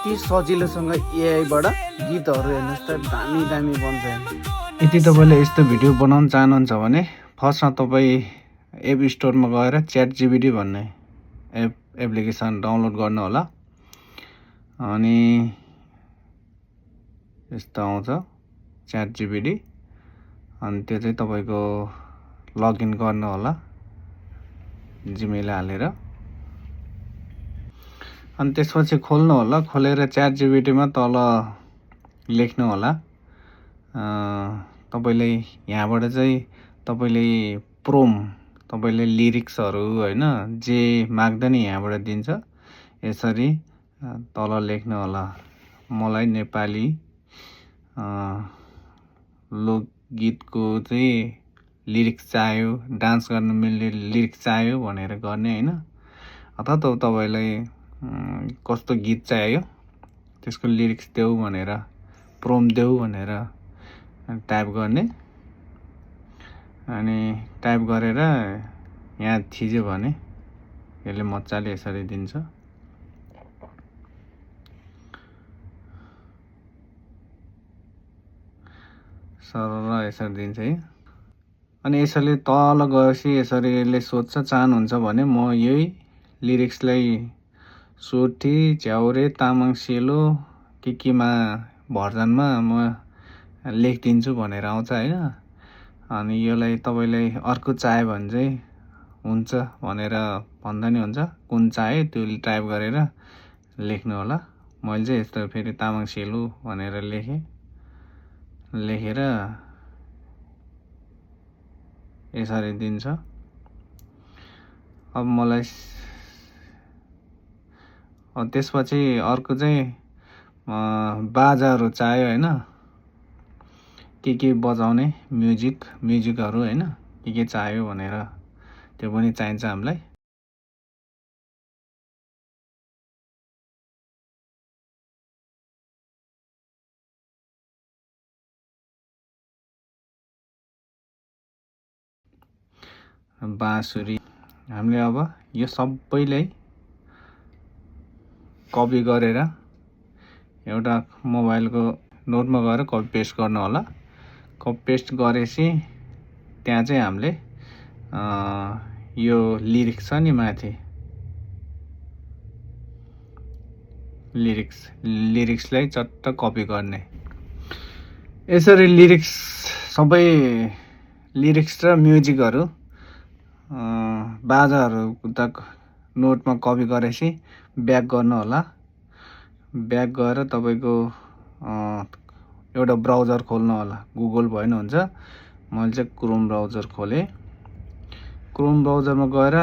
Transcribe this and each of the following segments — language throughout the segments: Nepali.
कति सजिलोसँग एआईबाट गीतहरू हेर्नुहोस् त दामी दामी बन्छ। यदि तपाईँले यस्तो भिडियो बनाउन चाहनुहुन्छ भने फर्स्टमा तपाईँ एप स्टोरमा गएर ChatGPT भन्ने एप्लिकेसन डाउनलोड गर्नु होला। अनि यस्तो आउँछ ChatGPT, अनि त्यो चाहिँ तपाईँको लगइन गर्नु होला जिमेल हालेर। अनि त्यसपछि खोल्नु होला। खोलेर ChatGPTमा तल लेख्नु होला। तपाईँले यहाँबाट चाहिँ तपाईँले प्रोम, तपाईँले लिरिक्सहरू होइन जे माग्दा नि यहाँबाट दिन्छ। यसरी तल लेख्नु होला, मलाई नेपाली लोकगीतको चाहिँ लिरिक्स चाहियो, डान्स गर्न मिल्ने लिरिक्स चाहियो भनेर गर्ने होइन। अथवा तपाईँलाई कस्तो गीत चाहियो त्यसको लिरिक्स देऊ भनेर, प्रोम देऊ भनेर टाइप गर्ने। अनि टाइप गरेर यहाँ थिच्यो भने यसले मजाले यसरी दिन्छ। सरल यसरी दिन्छ है। अनि यसरी तल गएपछि यसरी यसले सोध्छ चाहनुहुन्छ भने म यही लिरिक्सलाई सोठी झ्याउरे तामाङ सेलो केमा भर्जनमा म लेखिदिन्छु भनेर आउँछ होइन। अनि यसलाई तपाईँलाई अर्को चाहियो भने चाहिँ हुन्छ भनेर भन्दा नि हुन्छ। कुन चाहियो त्यो टाइप गरेर लेख्नु होला। मैले चाहिँ यस्तो फेरि तामाङ सेलो भनेर लेखेर यसरी दिन्छ। अब मलाई त्यसपछि अर्को चाहिँ बाजाहरू चाहियो होइन, के बजाउने म्युजिकहरू होइन, के चाहियो भनेर त्यो पनि चाहिन्छ हामीलाई। बाँसुरी हामीले अब यो सबैलाई कपी गरेर एउटा मोबाइलको नोटमा गएर कपी पेस्ट गर्नु होला। कपी पेस्ट गरेपछि त्यहाँ चाहिँ हामीले यो लिरिक्स छ नि माथि, लिरिक्सलाई चट्ट कपी गर्ने। यसरी सबै लिरिक्स र म्युजिकहरू बाजाहरू त नोटमा कपी गरेपछि ब्याक गर्नु होला। ब्याक गएर तपाईँको एउटा ब्राउजर खोल्नु होला। गुगल भएन हुन्छ। मैले चाहिँ क्रोम ब्राउजर खोलेँ। क्रोम ब्राउजरमा गएर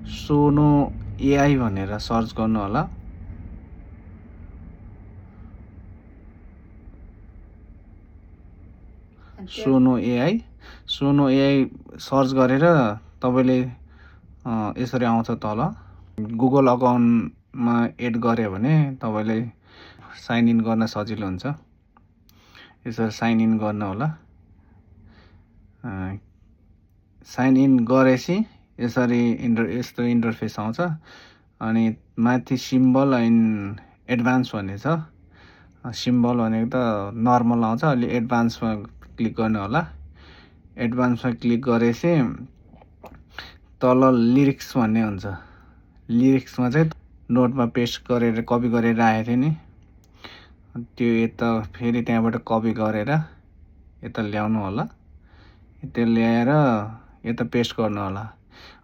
सोनो एआई भनेर सर्च गर्नु होला। सोनो एआई सर्च गरेर तपाईँले यसरी आउँछ तल। गुगल अकाउन्टमा एड गऱ्यो भने तपाईँले साइन इन गर्न सजिलो हुन्छ। यसरी साइन इन गर्नु होला। साइन इन गरेपछि यसरी यस्तो इन्टरफेस आउँछ। अनि माथि सिम्बल एन्ड एडभान्स भन्ने छ। सिम्बल भनेको त नर्मल आउँछ, अलि एडभान्समा क्लिक गर्नु होला। एडभान्समा क्लिक गरेपछि तल लिरिक्स भन्ने हुन्छ। लिरिक्समा चाहिँ नोटमा पेस्ट गरेर कपी गरेर राखेको थिएँ नि, त्यो यता फेरि त्यहाँबाट कपी गरेर यता ल्याउनु होला। त्यो ल्याएर यता पेस्ट गर्नु होला।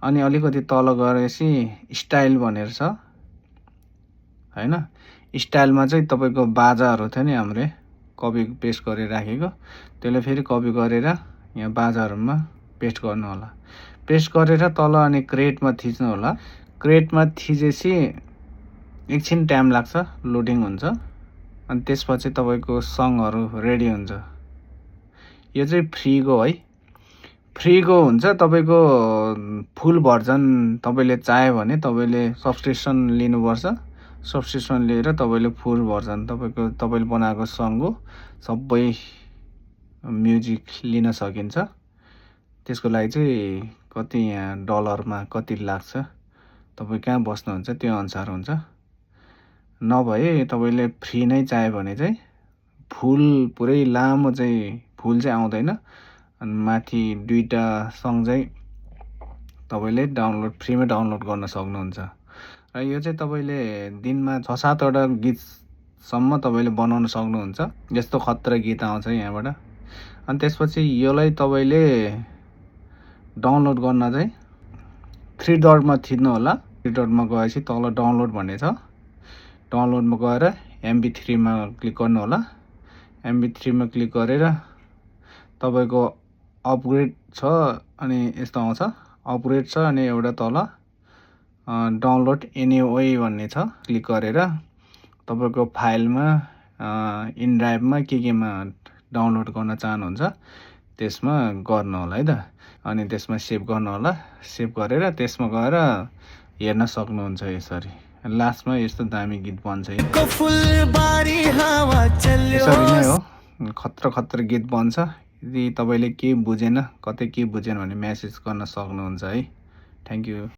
अनि अलिकति तल गएपछि स्टाइल भनेर छ होइन। स्टाइलमा चाहिँ तपाईँको बाजाहरू थियो नि हामीले कपी पेस्ट गरेर राखेको, त्यसलाई फेरि कपी गरेर यहाँ बाजाहरूमा पेस्ट गर्नु होला। पेस्ट गरेर तल अनि क्रिएटमा थिच्नु होला। क्रिएटमा थिचेपछि एकछिन टाइम लाग्छ, लोडिङ हुन्छ। अनि त्यसपछि तपाईँको सङहरू रेडी हुन्छ। यो चाहिँ फ्रीको है, फ्रीको हुन्छ। तपाईँको फुल भर्जन तपाईँले चाह्यो भने तपाईँले सब्सक्रिप्सन लिनुपर्छ। सब्सक्रिप्सन लिएर तपाईँले फुल भर्जन तपाईँले बनाएको सङको सबै म्युजिक लिन सकिन्छ। त्यसको लागि चाहिँ कति यहाँ डलरमा कति लाग्छ, तपाईँ कहाँ बस्नुहुन्छ त्यो अनुसार हुन्छ। नभए तपाईँले फ्री नै चाह्यो भने चाहिँ फुल पुरै लामो चाहिँ फुल चाहिँ आउँदैन अनि माथि 2टा सङ चाहिँ तपाईँले फ्रीमै डाउनलोड गर्न सक्नुहुन्छ र यो चाहिँ तपाईँले दिनमा 6-7 वटा गीतसम्म तपाईँले बनाउन सक्नुहुन्छ। यस्तो खतरा गीत आउँछ यहाँबाट। अनि त्यसपछि योलाई तपाईँले डाउनलोड गर्न चाहिँ 3 डटमा थिच्नु होला। 3 डटमा गएपछि तल डाउनलोड भन्ने छ, डाउनलोडमा गएर MP3 मा क्लिक गर्नु होला। MP3 मा क्लिक गरेर तपाईँको अपग्रेड छ अनि यस्तो आउँछ, अपग्रेड छ अनि एउटा तल डाउनलोड एनीवे भन्ने छ, क्लिक गरेर तपाईँको फाइलमा इन ड्राइभमा केमा डाउनलोड गर्न चाहनुहुन्छ त्यसमा गर्नु होला है त। अनि त्यसमा सेभ गर्नु होला। सेभ गरेर त्यसमा गएर हेर्न सक्नुहुन्छ। यसरी लास्टमा यस्तो दामी गीत बन्छ। यसरी नै हो, खतरा गीत बन्छ। यदि तपाईँले केही बुझेन, कतै केही बुझेन भने मेसेज गर्न सक्नुहुन्छ है। Thank you.